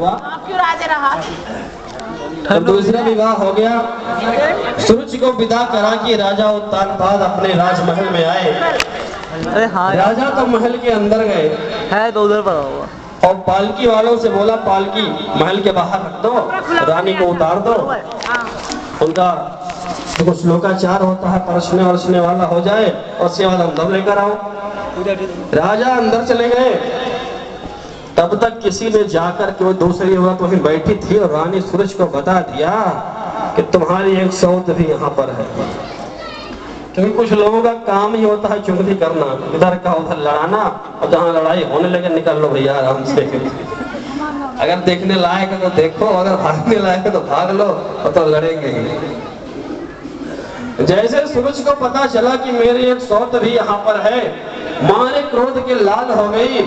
क्यों राजा रहा? अब दूसरा विवाह हो गया। सूरज को विदा करा कि राजा उत्तानपाद अपने राजमहल में आए। अरे हाँ राजा तो महल के अंदर गए है तो उधर पड़ा हुआ और पालकी वालों से बोला पालकी महल के बाहर रख दो, रानी को उतार दो, उनका कुछ लोकाचार होता है, परसने वरसने वाला हो जाए और उसके बाद अंदर लेकर आओ। राजा अंदर चले गए। तब तक किसी ने जाकर के वो दूसरी औरत वहीं बैठी थी और रानी सूरज को बता दिया कि तुम्हारी एक सौत भी यहाँ पर है। क्योंकि कुछ लोगों का काम ही होता है चुगली करना, इधर का उधर लड़ाना, और जहाँ लड़ाई होने लगे निकल लो भैया आराम से। अगर देखने लायक है तो देखो, अगर भागने लायक है तो भाग लो, और तो लड़ेंगे ही। जैसे सूरज को पता चला कि मेरी एक सौत भी यहाँ पर है, मां ने क्रोध के लाल हो गई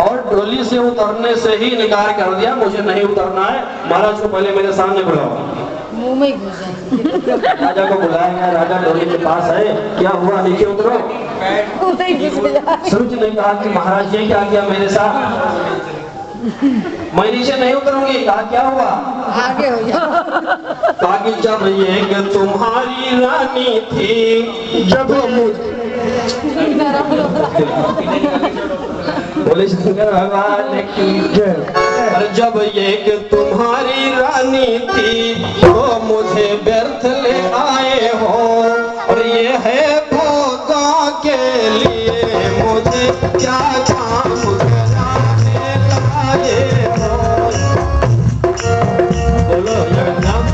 और डोली से उतरने से ही इनकार कर दिया, मुझे नहीं उतरना है, महाराज को पहले मेरे सामने बुलाओ। मुंह में घुस जाएंगे। राजा को बुलाया गया, राजा डोली के पास आए, क्या हुआ नीचे उतरो। सूरज ने कहा कि महाराज ये क्या किया मेरे साथ, मैं नीचे नहीं उतरूंगी। कहा क्या हुआ, आगे हो जा। कहा कि जब ये तुम्हारी रानी थी, जब बोले शंकर भगवान की जय। जब ये तुम्हारी रानी थी तो मुझे व्यर्थ ले आए हो, और ये है भोगा के लिए मुझे क्या काम कराने लाए हो। बोलो जगन्नाथ।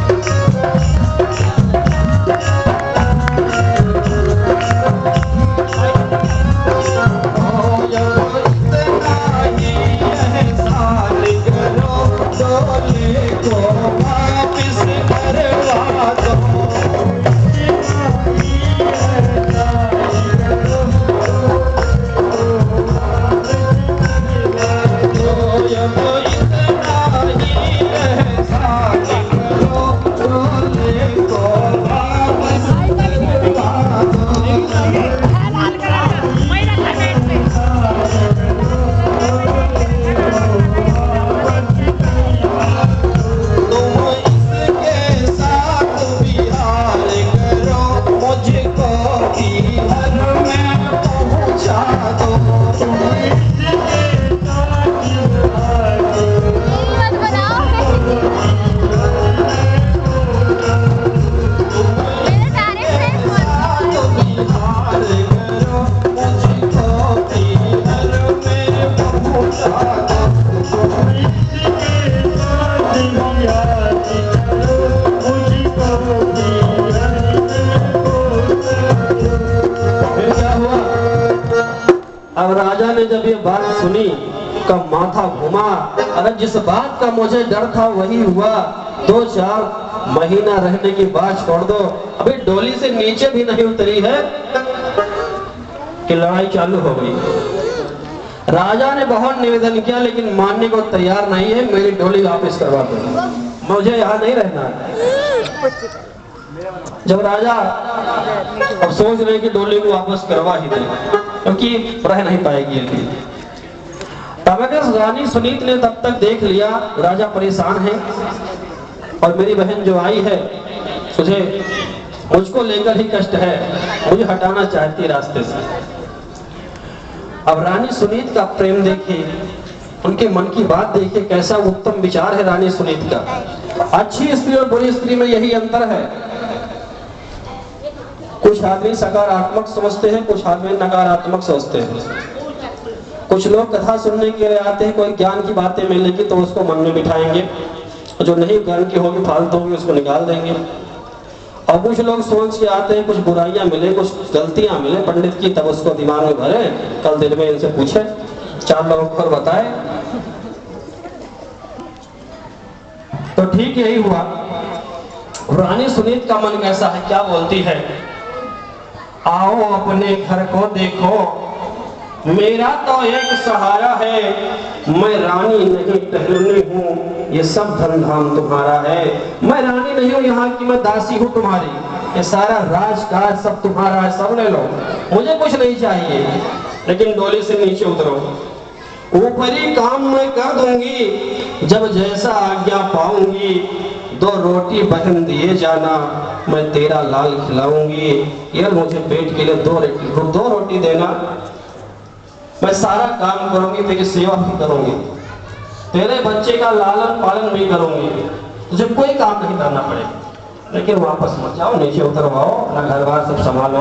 अब राजा ने जब ये बात सुनी का माथा घुमा। अगर जिस बात का मुझे डर था वही हुआ। 2-4 महीना रहने की बात छोड़ दो, अभी डोली से नीचे भी नहीं उतरी है कि लड़ाई चालू हो गई। राजा ने बहुत निवेदन किया लेकिन मानने को तैयार नहीं है। मेरी डोली वापस करवा दो, मुझे यहाँ नहीं रहना है। जब राजा अब सोच रहे कि डोली को वापस करवा ही दे क्योंकि रह नहीं पाएगी। तब अगर रानी सुनीत ने तब तक देख लिया राजा परेशान है और मेरी बहन जो आई है मुझको लेकर ही कष्ट है, मुझे हटाना चाहती रास्ते से। अब रानी सुनीत का प्रेम देखिए, उनके मन की बात देखिए, कैसा उत्तम विचार है रानी सुनीत का। अच्छी स्त्री और बुरी स्त्री में यही अंतर है। कुछ आदमी सकारात्मक समझते हैं, कुछ आदमी नकारात्मक समझते हैं। कुछ लोग कथा सुनने के लिए आते हैं, कोई ज्ञान की बातें मिलेगी तो उसको मन में बिठाएंगे, जो नहीं ज्ञान की होगी फालतू होगी उसको निकाल देंगे। और कुछ लोग सोच के आते हैं कुछ बुराइयां मिले, कुछ गलतियां मिले पंडित की, तब उसको दिमाग में भरे, कल दिन में इनसे पूछे, 4 लोगों को बताए। तो ठीक यही हुआ। रानी सुनीत का मन कैसा है, क्या बोलती है, आओ अपने घर को देखो, मेरा तो एक सहारा है, मैं रानी नहीं टहलनी हूँ, ये सब धन धाम तुम्हारा है। मैं रानी नहीं हूँ यहाँ की, मैं दासी हूँ तुम्हारी, ये सारा राजकाज सब तुम्हारा है, सब ले लो, मुझे कुछ नहीं चाहिए। लेकिन डोली से नीचे उतरो, ऊपरी काम मैं कर दूंगी, जब जैसा आज्ञा पाऊंगी 2 रोटी बहन दिए जाना, मैं तेरा लाल खिलाऊंगी। यार मुझे पेट के लिए 2 रोटी देना, मैं सारा काम करूंगी, तेरी सेवा भी करूंगी, तेरे बच्चे का लालन पालन भी करूंगी, तुझे कोई काम नहीं करना पड़ेगा। लेकिन वापस मत जाओ, नीचे उतर आओ, अपना घर बार सब संभालो।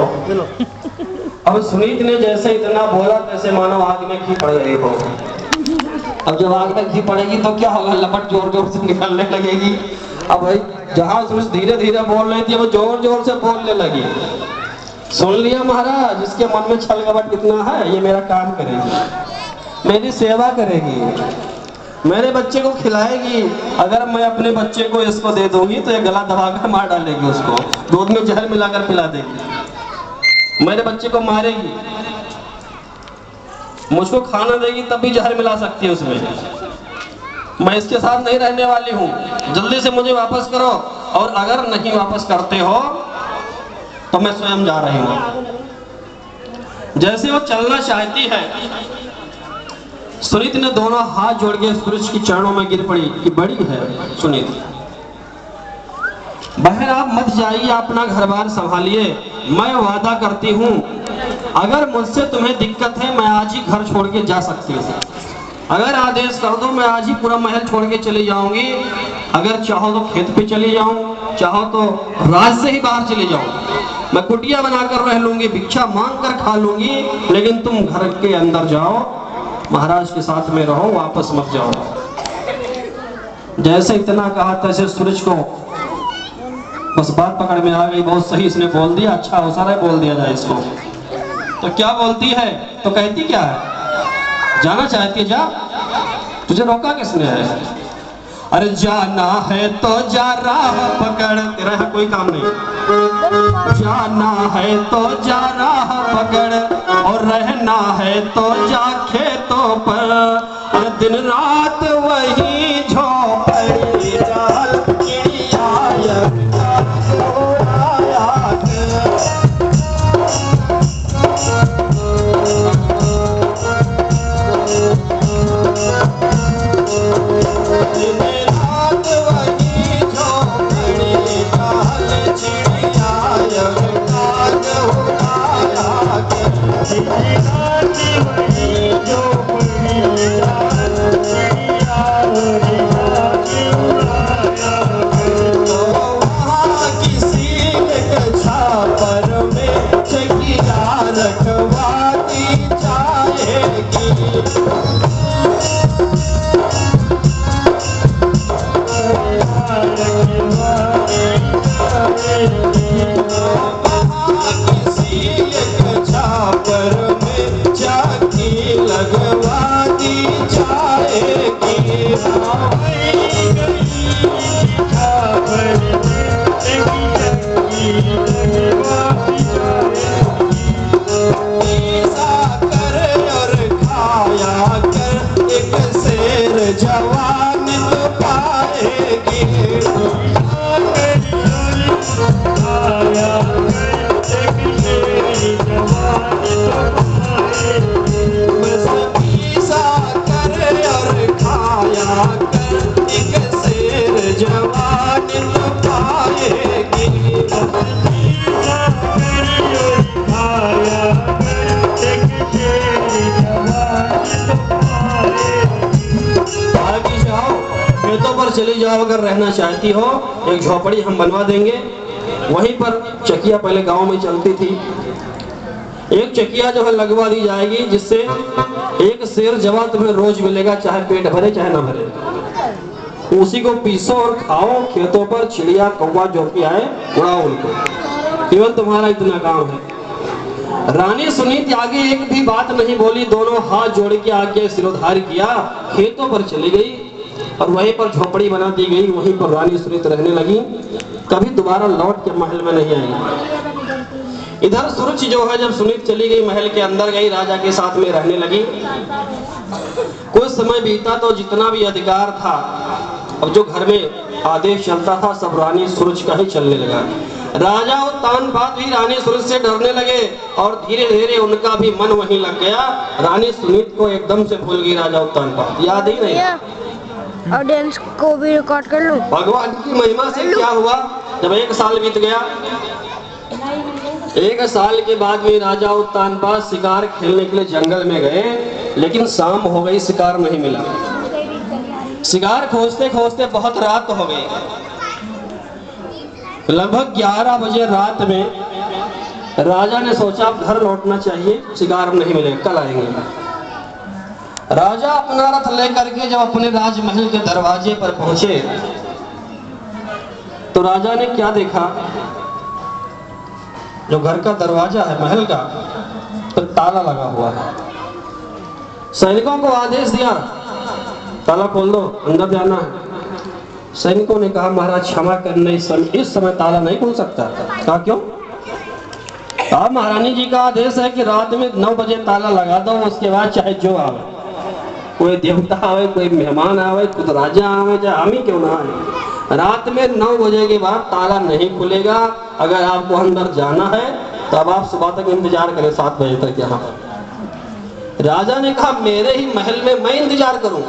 अब सुनीत ने जैसे इतना बोला तैसे मानो आग में घी पड़ गई हो। अब जब आग में घी पड़ेगी तो क्या होगा, लपट जोर जोर से निकलने लगेगी। अब भाई जहां सुनीत धीरे धीरे बोल रही थी वो जोर जोर से बोलने लगी। सुन लिया महाराज, इसके मन में छल कपट कितना है, ये मेरा काम करेगी, मेरी सेवा करेगी, मेरे बच्चे को खिलाएगी। अगर मैं अपने बच्चे को इसको दे दूंगी तो ये गला दबाकर मार डालेगी, उसको दूध में जहर मिलाकर पिला देगी, मेरे बच्चे को मारेगी, मुझको खाना देगी तब भी जहर मिला सकती है उसमें। मैं इसके साथ नहीं रहने वाली हूँ, जल्दी से मुझे वापस करो, और अगर नहीं वापस करते हो तो मैं स्वयं जा रही हूँ। जैसे वो चलना चाहती है, सुनीत ने दोनों हाथ जोड़ के सूरज की चरणों में गिर पड़ी कि बड़ी है सुनीत, बहन आप मत जाइए, अपना घर बार संभालिए, मैं वादा करती हूँ अगर मुझसे तुम्हें दिक्कत है मैं आज ही घर छोड़ के जा सकती हूँ, अगर आदेश कर दो मैं आज ही पूरा महल छोड़ के चली जाऊंगी, अगर चाहो तो खेत पे चली जाऊं, चाहो तो राज से ही बाहर चली जाऊं, मैं कुटिया बनाकर रह लूंगी, भिक्षा मांग कर खा लूंगी, लेकिन तुम घर के अंदर जाओ, महाराज के साथ में रहो, वापस मत जाओ। जैसे इतना कहा तैसे सूरज को बस बात पकड़ में आ गई, बहुत सही इसने बोल दिया, अच्छा हो सारा बोल दिया जाए इसको। तो क्या बोलती है, तो कहती क्या है, जाना चाहती है जा, तुझे रोका किसने है, अरे जाना है तो जा राह पकड़, तेरा है कोई काम नहीं, जाना है तो जा राह पकड़, और रहना है तो जा खेतों पर, दिन रात वही झोपड़ी जाल की आयत चली जाओ, अगर रहना चाहती हो एक झोपड़ी हम बनवा देंगे, वहीं पर चकिया पहले गांव में चलती थी, एक चकिया जो है लगवा दी जाएगी, जिससे एक शेर जवा तुम्हें रोज मिलेगा, चाहे पेट भरे चाहे ना भरे, उसी को पीसो और खाओ, खेतों पर चिड़िया कौवा जो भी आए उड़ाओ उनको, केवल तुम्हारा इतना काम है। रानी सुनीत आगे एक भी बात नहीं बोली, दोनों हाथ जोड़ के आगे सिरोधार किया, खेतों पर चली गई और वहीं पर झोपड़ी बना दी गई, वहीं पर रानी सुनीत रहने लगी, कभी दोबारा लौट के महल में नहीं आई। इधर सूरज जो है जब सुनीत चली गई महल के अंदर गई, राजा के साथ में रहने लगी, कुछ समय बीता तो जितना भी अधिकार था और जो घर में आदेश चलता था सब रानी सूरज का ही चलने लगा। राजा और तानपात भी रानी सूरज से डरने लगे और धीरे धीरे उनका भी मन वहीं लग गया, रानी सुनीत को एकदम से भूल गई राजा और तानपात, याद ही नहीं। ऑडियंस को भी रिकॉर्ड कर लूं। भगवान की महिमा से क्या हुआ, जब 1 साल बीत गया, 1 साल के बाद में राजा उत्तानपाद शिकार खेलने के लिए जंगल में गए, लेकिन शाम हो गई, शिकार नहीं मिला। शिकार खोजते खोजते बहुत रात हो गई। लगभग 11 बजे रात में राजा ने सोचा अब घर लौटना चाहिए, शिकार नहीं मिलेगा, कल आएंगे। राजा अपना रथ लेकर के जब अपने राजमहल के दरवाजे पर पहुंचे तो राजा ने क्या देखा, जो घर का दरवाजा है महल का, तो ताला लगा हुआ है। सैनिकों को आदेश दिया, ताला खोल दो, अंदर जाना है। सैनिकों ने कहा महाराज क्षमा करने, इस समय ताला नहीं खुल सकता। कहा क्यों? अब महारानी जी का आदेश है कि रात में 9 बजे ताला लगा दो, उसके बाद चाहे जो आवे, कोई देवता आवे, कोई मेहमान आवे, खुद राजा आवे, चाहे हम ही क्यों ना आए, रात में 9 बजे के बाद ताला नहीं खुलेगा। अगर आपको अंदर जाना है तो अब आप सुबह तक इंतजार करें, 7 बजे तक यहाँ। राजा ने कहा मेरे ही महल में मैं इंतजार करूं।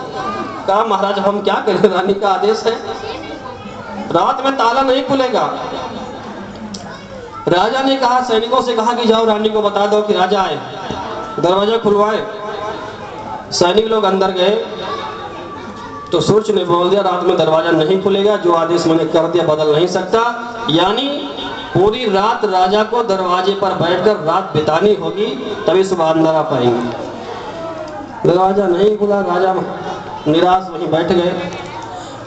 कहा महाराज हम क्या करें, रानी का आदेश है, रात में ताला नहीं खुलेगा। राजा ने कहा, सैनिकों से कहा कि जाओ रानी को बता दो कि राजा आए, दरवाजा खुलवाए। सैनिक लोग अंदर गए तो सूर्य ने बोल दिया रात में दरवाजा नहीं खुलेगा, जो आदेश मैंने कर दिया बदल नहीं सकता। यानी पूरी रात राजा को दरवाजे पर बैठकर रात बितानी होगी, तभी सुबह अंदर आ पाएंगे। दरवाजा नहीं खुला, राजा निराश वहीं बैठ गए।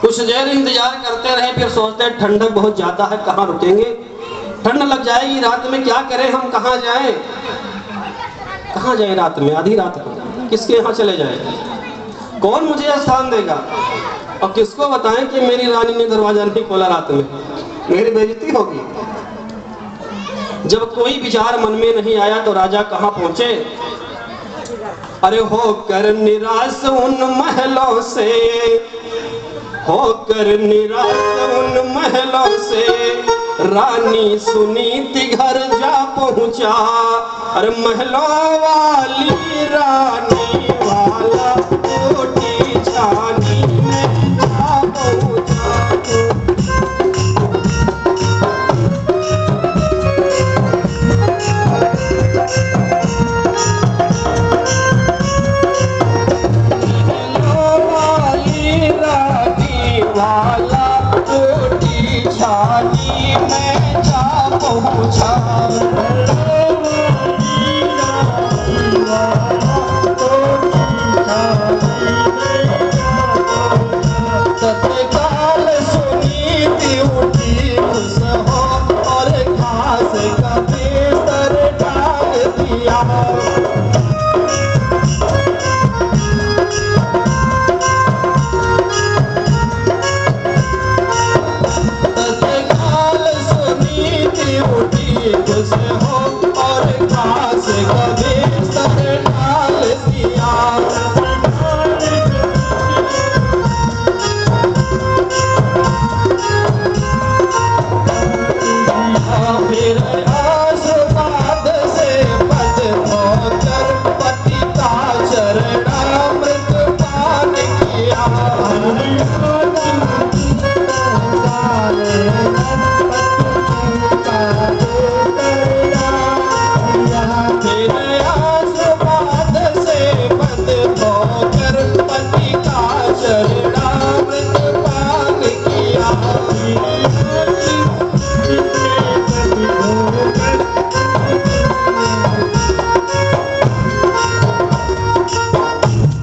कुछ देर इंतजार करते रहे, फिर सोचते ठंडक बहुत ज्यादा है, कहाँ रुकेंगे, ठंड लग जाएगी, रात में क्या करें, हम कहाँ जाएं, कहाँ जाएं रात में, आधी रात को किसके यहाँ चले जाएं, कौन मुझे स्थान देगा, और किसको बताएं कि मेरी रानी ने दरवाजा नहीं खोला रात में, मेरी बेइज्जती होगी। जब कोई विचार मन में नहीं आया तो राजा कहाँ पहुंचे, अरे होकर निराश उन महलों से, होकर निराश उन महलों से, रानी सुनीति घर जा पहुंचा। अरे महलों वाली रानी वाला कोठी छानी में जा पहुंचा। महलों वाली रानी वाला कोठी छानी में जा पहुंचा। तत्काल सुनीति उठी खुश हो और घास का बिस्तर डाल दिया। तत्काल सुनीति उठी खुश हो और घास का बिस्तर डाल दिया। फिर आशीर्वाद से पद होकर पति का चरणामृत पान किया। फिर आशीर्वाद से पद होकर पति का चरणामृत पान किया।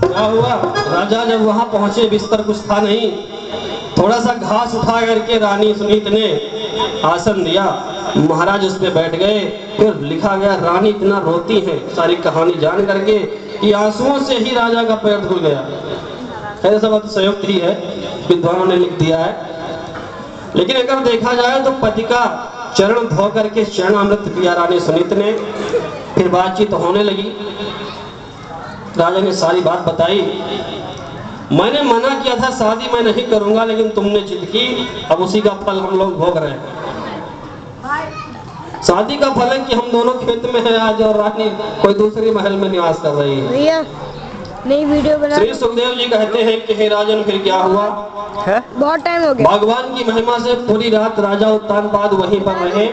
क्या हुआ, राजा जब वहां पहुंचे बिस्तर कुछ था नहीं, थोड़ा सा घास उठा करके रानी सुनीत ने आसन दिया, महाराज उस पे बैठ गए। फिर लिखा गया रानी इतना रोती है, सारी कहानी जान करके कि आंसुओं से ही राजा का पैर धुल गया। ऐसा बात संयुक्त ही है, विद्वानों ने लिख दिया है। लेकिन अगर देखा जाए तो पति का चरण धो करके चरणामृत पिया रानी सुनीत ने। फिर बातचीत होने लगी, राजा ने सारी बात बताई। मैंने मना किया था शादी मैं नहीं करूंगा, लेकिन तुमने जिद की, अब उसी का फल हम लोग भोग रहे हैं। शादी का फल है कि हम दोनों खेत में हैं आज और रानी कोई दूसरी महल में निवास कर रही है। नई वीडियो बना। श्री सुखदेव जी कहते हैं कि हे राजन फिर क्या हुआ? है? बहुत टाइम हो गया। भगवान की महिमा से पूरी रात राजा उत्तानपाद वहीं पर रहे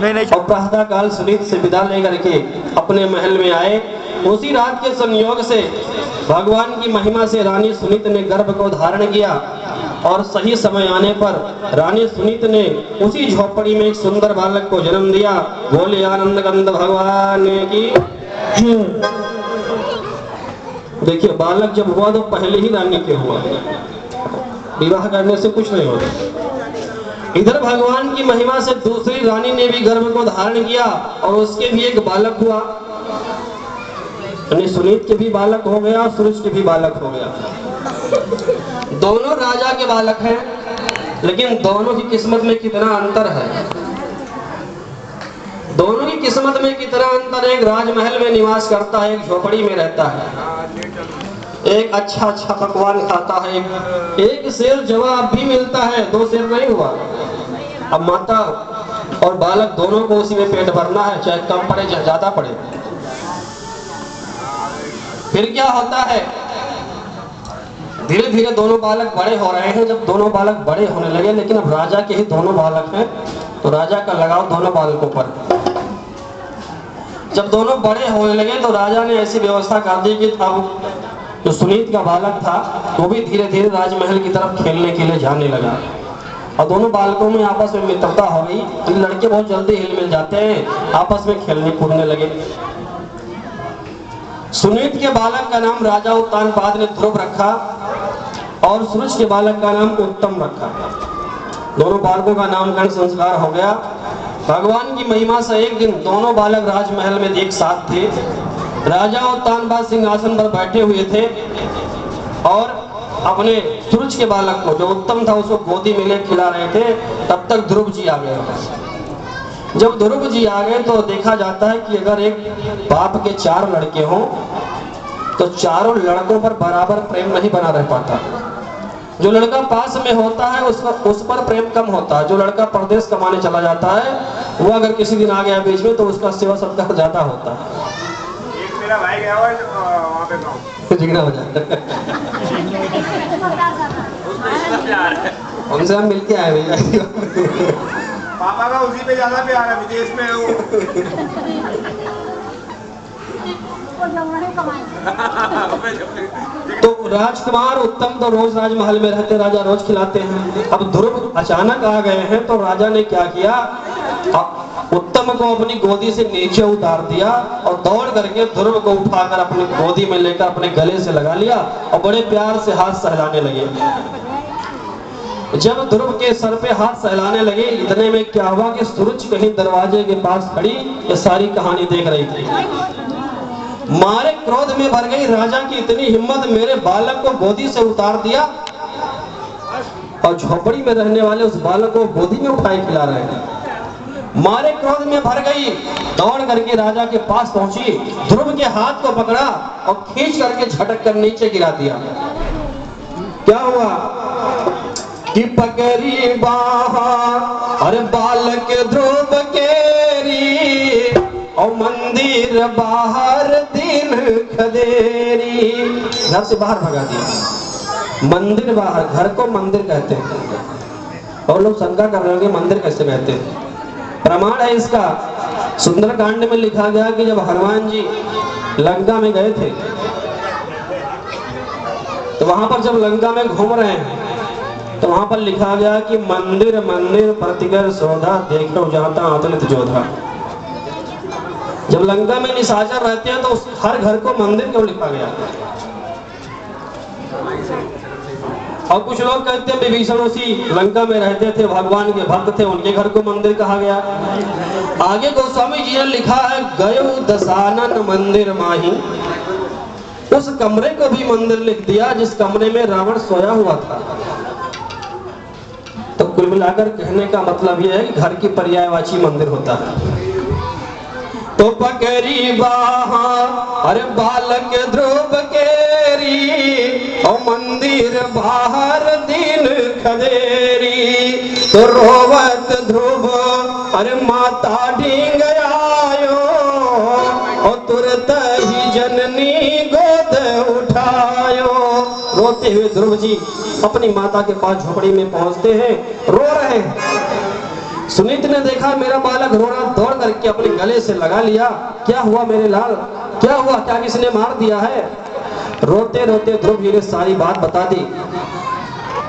नहीं और प्रातः काल सुनीत से विदा लेकर के अपने महल में आए। उसी रात के संयोग से भगवान की महिमा से रानी सुनीत ने गर्भ को धारण किया और सही समय आने पर रानी सुनीत ने उसी झोपड़ी में एक सुंदर बालक को जन्म दिया। बोले आनंद कंद भगवान की। देखिए, बालक जब हुआ तो पहले ही रानी के हुआ, विवाह करने से कुछ नहीं होता। इधर भगवान की महिमा से दूसरी रानी ने भी गर्भ को धारण किया और उसके भी एक बालक हुआ। सुनीत के भी बालक हो गया, सूरज के भी बालक हो गया। दोनों राजा के बालक हैं, लेकिन दोनों की किस्मत में कितना अंतर है। दोनों की किस्मत में कितना अंतर। एक राजमहल में निवास करता है, एक झोपड़ी में रहता है। एक अच्छा अच्छा पकवान खाता है, एक शेर जवाब भी मिलता है, 2 शेर नहीं हुआ। अब माता और बालक दोनों को उसी में पेट भरना है, चाहे कम पड़े चाहे ज्यादा पड़े। फिर क्या होता है, धीरे धीरे दोनों बालक बड़े हो रहे हैं। जब दोनों बालक बड़े होने लगे, लेकिन अब राजा के ही दोनों बालक हैं, तो राजा का लगाव दोनों बालकों पर। जब दोनों बड़े होने लगे तो राजा ने ऐसी व्यवस्था कर दी कि अब जो सुनीत का बालक था वो भी धीरे धीरे राजमहल की तरफ खेलने के लिए जाने लगा और दोनों बालकों में आपस में मित्रता हो गई। तो लड़के बहुत जल्दी हिल मिल जाते हैं, आपस में खेलने कूदने लगे। सुनीत के बालक का नाम राजा उत्तानपाद ने ध्रुव रखा और सूरज के बालक का नाम उत्तम रखा। दोनों बालकों का नामकरण संस्कार हो गया। भगवान की महिमा से एक दिन दोनों बालक राजमहल में एक साथ थे। राजा उत्तानपाद सिंहासन पर बैठे हुए थे और अपने सूरज के बालक को, जो उत्तम था, उसको गोदी में ले खिला रहे थे। तब तक ध्रुव जी आ गए। जब ध्रुव जी आ गए तो देखा जाता है कि अगर एक बाप के 4 लड़के हों तो चारों लड़कों पर बराबर प्रेम नहीं बना रह पाता। जो लड़का पास में होता है उस पर प्रेम कम होता है। जो लड़का परदेश कमाने चला जाता है, वो अगर किसी दिन आ गया बीच में तो उसका सेवा सत्कार ज्यादा होता है। एक मेरा भाई गया हुआ वहाँ पे गाँव जिगना हो जाता है। उनसे हम मिलके आए भैया। पापा का उसी पे ज्यादा प्यार है, विदेश में है वो। तो राजकुमार उत्तम तो रोज राजमहल में रहते, राजा रोज खिलाते हैं। अब ध्रुव अचानक आ गए हैं तो राजा ने क्या किया, उत्तम को अपनी गोदी से नीचे उतार दिया और दौड़ करके ध्रुव को उठाकर अपनी गोदी में लेकर अपने गले से लगा लिया और बड़े प्यार से हाथ सहलाने लगे। जब ध्रुव के सर पे हाथ सहलाने लगे, इतने में क्या हुआ कि सूरज कहीं दरवाजे के पास खड़ी ये सारी कहानी देख रही थी। मारे क्रोध में भर गई, राजा की इतनी हिम्मत, मेरे बालक को गोदी से उतार दिया और झोपड़ी में रहने वाले उस बालक को गोदी में उठाए खिला रहे हैं। मारे क्रोध में भर गई, दौड़ करके राजा के पास पहुंची, ध्रुव के हाथ को पकड़ा और खींच करके झटक कर नीचे गिरा दिया। क्या हुआ कि पकड़ी बाहा अरे बालक ध्रुव केरी और मंदिर बाहर दिन खदेरी। घर से बाहर भगा दिया। मंदिर बाहर, घर को मंदिर कहते हैं और लोग शंका कर रहे होंगे मंदिर कैसे कहते हैं। प्रमाण है इसका, सुंदरकांड में लिखा गया कि जब हनुमान जी लंका में गए थे तो वहां पर जब लंका में घूम रहे हैं तो वहां पर लिखा गया कि मंदिर मंदिर प्रतिकर शोधा देखो जाता अतुलित जोधा। जब लंका में निशाचर रहते हैं तो हर घर को मंदिर क्यों लिखा गया। और कुछ लोग कहते हैं विभीषण उसी लंका में रहते थे, भगवान के भक्त थे, उनके घर को मंदिर कहा गया। आगे गोस्वामी जी ने लिखा है गयो दशानन मंदिर माही, उस कमरे को भी मंदिर लिख दिया जिस कमरे में रावण सोया हुआ था। तो कुल मिलाकर कहने का मतलब यह है कि घर की पर्यायवाची मंदिर होता है। तो पकड़ी बाहा अरे बालक ध्रुव केरी और मंदिर बाहर दिन खदेरी। तो रोवत ध्रुव अरे माता ढींग आयो और तुरत ही जननी गोद उठा हुए ध्रुव जी अपनी माता के पास झोपड़ी में पहुंचते हैं, रो रहे हैं। सुनीत ने देखा मेरा बालक रो रहा, दौड़ करके अपने गले से लगा लिया। क्या हुआ मेरे लाल, क्या हुआ, क्या किसने मार दिया है? रोते रोते ध्रुव जी ने सारी बात बता दी।